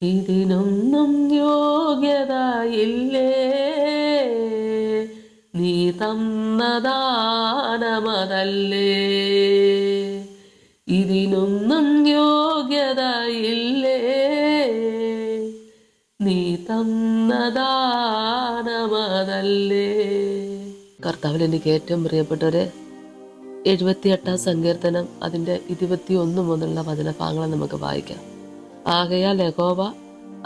ഇതിനൊന്നും യോഗ്യതയില്ലേ, നീ തന്ന ദാനമതല്ലേ. ഇതിനൊന്നും യോഗ്യതയില്ലേ, നീ തന്ന ദാനമതല്ലേ. കർത്താവിൽ എനിക്ക് ഏറ്റവും പ്രിയപ്പെട്ടവരെ, 78 സങ്കീർത്തനം അതിൻ്റെ 21 മുതലുള്ള വചനഭാഗങ്ങൾ നമുക്ക് വായിക്കാം. ആകയാൽ യഹോവ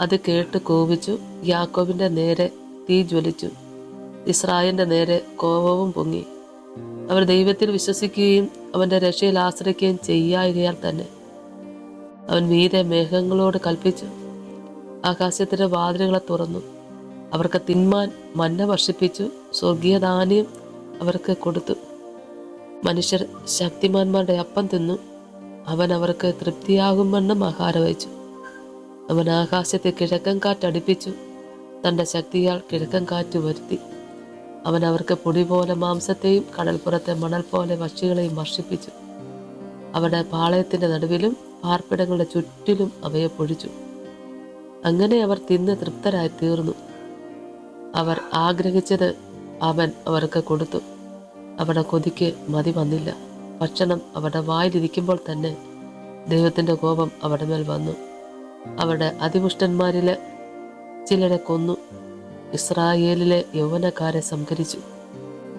അത് കേട്ട് കോപിച്ചു, യാക്കോബിന്റെ നേരെ തീ ജ്വലിച്ചു, ഇസ്രായേലിന്റെ നേരെ കോപവും പൊങ്ങി. അവർ ദൈവത്തിൽ വിശ്വസിക്കുകയും അവന്റെ രക്ഷയിൽ ആശ്രയിക്കുകയും ചെയ്യായകയാൽ തന്നെ അവൻ മീതെ മേഘങ്ങളോട് കൽപ്പിച്ചു, ആകാശത്തിന്റെ വാതിലുകളെ തുറന്നു, അവർക്ക് തിന്മാൻ മന്ന വർഷിപ്പിച്ചു, സ്വർഗീയ ധാന്യം അവർക്ക് കൊടുത്തു. മനുഷ്യർ ശക്തിമാന്മാരുടെ അപ്പം തിന്നു, അവൻ അവർക്ക് തൃപ്തിയാകുമെന്നും ആഹാരം വഹിച്ചു. അവൻ ആകാശത്തെ കിഴക്കൻ കാറ്റടിപ്പിച്ചു, തൻ്റെ ശക്തിയാൽ കിഴക്കൻ കാറ്റ് വരുത്തി. അവൻ അവർക്ക് പൊടി പോലെ മാംസത്തെയും കടൽപ്പുറത്തെ മണൽ പോലെ പക്ഷികളെയും വർഷിപ്പിച്ചു. അവരുടെ പാളയത്തിൻ്റെ നടുവിലും പാർപ്പിടങ്ങളുടെ ചുറ്റിലും അവയെ പൊഴിച്ചു. അങ്ങനെ അവർ തിന്ന് തൃപ്തരായി തീർന്നു. അവർ ആഗ്രഹിച്ചത് അവൻ അവർക്ക് കൊടുത്തു. അവരുടെ കൊതിക്ക് മതി വന്നില്ല. ഭക്ഷണം അവരുടെ വായിലിരിക്കുമ്പോൾ തന്നെ ദൈവത്തിൻ്റെ കോപം അവരുടെ മേൽ വന്നു. അവരുടെ അതിപുഷ്ടന്മാരിലെ ചിലരെ കൊന്നു, ഇസ്രായേലിലെ യൗവനക്കാരെ സംഹരിച്ചു.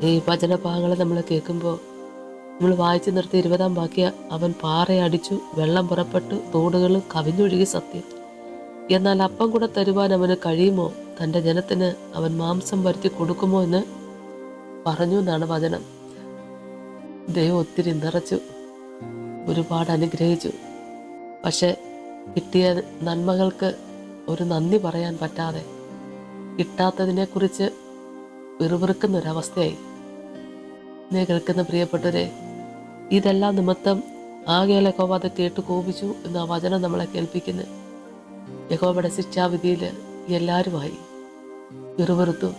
ഈ വചനഭാഗങ്ങൾ നമ്മൾ കേൾക്കുമ്പോൾ നമ്മൾ വായിച്ചു നിർത്തി 20 വാക്യ, അവൻ പാറയടിച്ചു, വെള്ളം പുറപ്പെട്ടു, തോടുകൾ കവിഞ്ഞൊഴുകി. സത്യം. എന്നാൽ അപ്പം കൂടെ തരുവാൻ അവന് കഴിയുമോ? തൻ്റെ ജനത്തിന് അവൻ മാംസം വരുത്തി കൊടുക്കുമോ എന്ന് പറഞ്ഞു എന്നാണ് വചനം. ദൈവം ഒത്തിരി നിറച്ചു, ഒരുപാട് അനുഗ്രഹിച്ചു. പക്ഷെ കിട്ടിയ നന്മകൾക്ക് ഒരു നന്ദി പറയാൻ പറ്റാതെ കിട്ടാത്തതിനെക്കുറിച്ച് വെറുവെറുക്കുന്നൊരവസ്ഥയായി. നീ കേൾക്കുന്ന പ്രിയപ്പെട്ടവരെ, ഇതെല്ലാം നിമിത്തം ആകയാൽ യഹോവ അത് കേട്ട് കോപിച്ചു എന്ന വചനം നമ്മളെ കേൾപ്പിക്കുന്നത്. യഹോവയുടെ ശിക്ഷാവിധിയിൽ എല്ലാവരുമായി വെറുവെറുത്തു.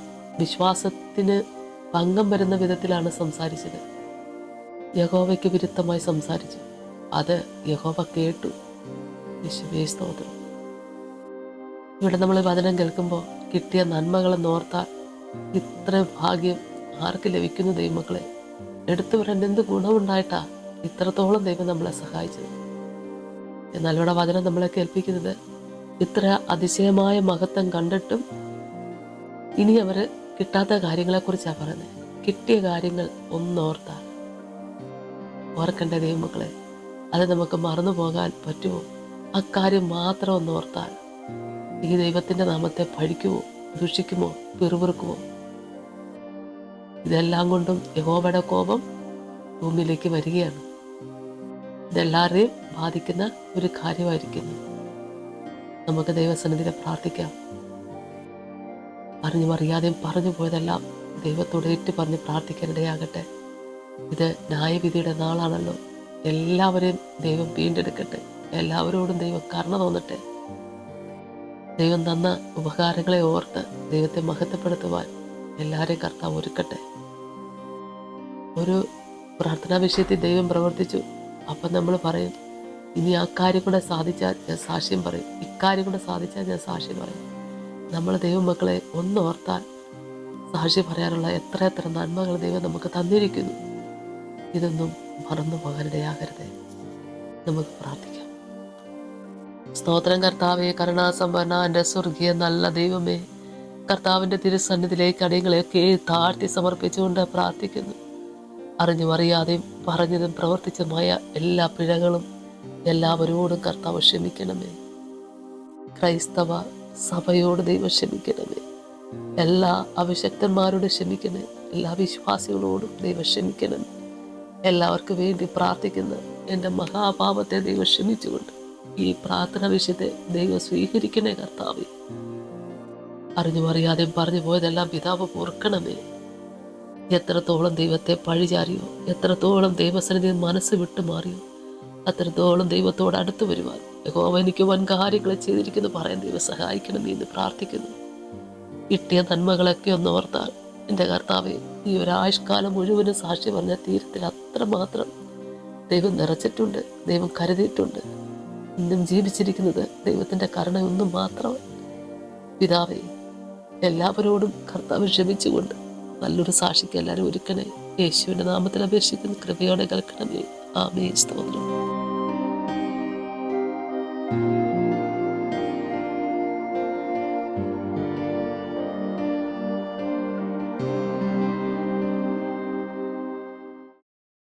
വിശ്വാസത്തിന് ഭംഗം വരുന്ന വിധത്തിലാണ് സംസാരിച്ചത്. യഹോവയ്ക്ക് വിരുദ്ധമായി സംസാരിച്ചു. അത് യഹോവ കേട്ടു. യേശുവേ സ്തോത്രം. ഇവിടെ നമ്മൾ വചനം കേൾക്കുമ്പോൾ കിട്ടിയ നന്മകളെന്ന് ഓർത്താൽ ഇത്ര ഭാഗ്യം ആർക്ക് ലഭിക്കുന്നു? ദൈവമക്കളെ, എടുത്തു വരാൻ എന്ത് ഗുണമുണ്ടായിട്ടാ ഇത്രത്തോളം ദൈവം നമ്മളെ സഹായിച്ചത്. എന്നാൽ ഇവിടെ വചനം നമ്മളെ കേൾപ്പിക്കുന്നത് ഇത്ര അതിശയമായ മഹത്വം കണ്ടിട്ടും ഇനി അവർ കിട്ടാത്ത കാര്യങ്ങളെക്കുറിച്ചാണ് പറയുന്നത്. കിട്ടിയ കാര്യങ്ങൾ ഒന്നോർത്താൽ ഓർക്കേണ്ട ദൈവമക്കളെ, അത് നമുക്ക് മറന്നു പോകാൻ പറ്റുമോ? അക്കാര്യം മാത്രം ഒന്നോർത്താൽ ഈ ദൈവത്തിൻ്റെ നാമത്തെ പഴിക്കുമോ, ദുഷിക്കുമോ, പിറുപിറുക്കുമോ? ഇതെല്ലാം കൊണ്ടും യഹോവയുടെ കോപം ഭൂമിയിലേക്ക് വരികയാണ്. ഇതെല്ലാവരെയും ബാധിക്കുന്ന ഒരു കാര്യമായിരിക്കുന്നു. നമുക്ക് ദൈവസന്നിധിയിൽ പ്രാർത്ഥിക്കാം. അറിഞ്ഞും അറിയാതെയും പറഞ്ഞു പോയതെല്ലാം ദൈവത്തോട് ഏറ്റു പറഞ്ഞ് പ്രാർത്ഥിക്കാനിടയാകട്ടെ. ഇത് ന്യായവിധിയുടെ നാളാണല്ലോ. എല്ലാവരെയും ദൈവം വീണ്ടെടുക്കട്ടെ. എല്ലാവരോടും ദൈവം കരുണ തോന്നട്ടെ. ദൈവം തന്ന ഉപകാരങ്ങളെ ഓർത്ത് ദൈവത്തെ മഹത്വപ്പെടുത്തുവാൻ എല്ലാവരെയും കർത്താവ് ഒരുക്കട്ടെ. ഒരു പ്രാർത്ഥനാ വിഷയത്തിൽ ദൈവം പ്രവർത്തിച്ചു. അപ്പം നമ്മൾ പറയും, ഇനി ആ കാര്യം കൂടെ സാധിച്ചാൽ ഞാൻ സാക്ഷ്യം പറയും, ഇക്കാര്യം കൂടെ സാധിച്ചാൽ ഞാൻ സാക്ഷ്യം പറയും. നമ്മൾ ദൈവമക്കളെ ഒന്നോർത്താൽ സാക്ഷി പറയാനുള്ള എത്ര എത്ര നന്മകൾ ദൈവം നമുക്ക് തന്നിരിക്കുന്നു. ഇതൊന്നും മറന്നു പോകാനിടയാകരുത്. നമുക്ക് പ്രാർത്ഥിക്കാം. സ്തോത്രം കർത്താവേ, കരുണാസമ്പന്ന എൻ്റെ സ്വർഗീയ നല്ല ദൈവമേ, കർത്താവിൻ്റെ തിരുസന്നിധിയിലേക്ക് അടിയങ്ങളെയൊക്കെ താഴ്ത്തി സമർപ്പിച്ചുകൊണ്ട് പ്രാർത്ഥിക്കുന്നു. അറിഞ്ഞും അറിയാതെയും പറഞ്ഞതും പ്രവർത്തിച്ചതുമായ എല്ലാ പിഴകളും എല്ലാവരോടും കർത്താവ് ക്ഷമിക്കണമേ. ക്രൈസ്തവ സഭയോട് ദൈവം ക്ഷമിക്കണമേ. എല്ലാ അഭിഷക്തന്മാരോടും ക്ഷമിക്കണേ. എല്ലാ വിശ്വാസികളോടും ദൈവം ക്ഷമിക്കണമേ. എല്ലാവർക്കും വേണ്ടി പ്രാർത്ഥിക്കുന്ന എൻ്റെ മഹാപാപത്തെ ദൈവം ക്ഷമിച്ചുകൊണ്ട് ഈ പ്രാർത്ഥന വിഷയത്തെ ദൈവം സ്വീകരിക്കണേ കർത്താവേ. അറിഞ്ഞും അറിയാതെയും പറഞ്ഞു പോയതെല്ലാം പിതാവ് പൊറുക്കണമേ. എത്രത്തോളം ദൈവത്തെ പഴിചാരിയോ, എത്രത്തോളം ദൈവസന്നിധിയിൽ മനസ്സ് വിട്ടുമാറിയോ, അത്രത്തോളം ദൈവത്തോട് അടുത്ത് വരുവാൻ യഹോവ എനിക്ക് വൻ കാര്യങ്ങളെ ചെയ്തിരിക്കുന്നു പറയാൻ ദൈവം സഹായിക്കണമേ എന്ന് പ്രാർത്ഥിക്കുന്നു. കിട്ടിയ നന്മകളൊക്കെ ഒന്ന് ഓർത്താൽ എൻ്റെ കർത്താവെ, ഈ ഒരാഴ്ചക്കാലം മുഴുവനും സാക്ഷി പറഞ്ഞ തീരത്തിൽ അത്രമാത്രം ദൈവം നിറച്ചിട്ടുണ്ട്, ദൈവം കരുതിയിട്ടുണ്ട്. ഇന്നും ജീവിച്ചിരിക്കുന്നത് ദൈവത്തിൻ്റെ കരുണ ഒന്നും മാത്രം. പിതാവേ, എല്ലാവരോടും കർത്താവ് ക്ഷമിച്ചുകൊണ്ട് നല്ലൊരു സാക്ഷിക്ക് എല്ലാവരും ഒരുക്കണേ. യേശുവിൻ്റെ നാമത്തിൽ അപേക്ഷിക്കുന്ന കൃപയോടെ കേൾക്കണമേ. ആമേൻ. സ്തോത്രം.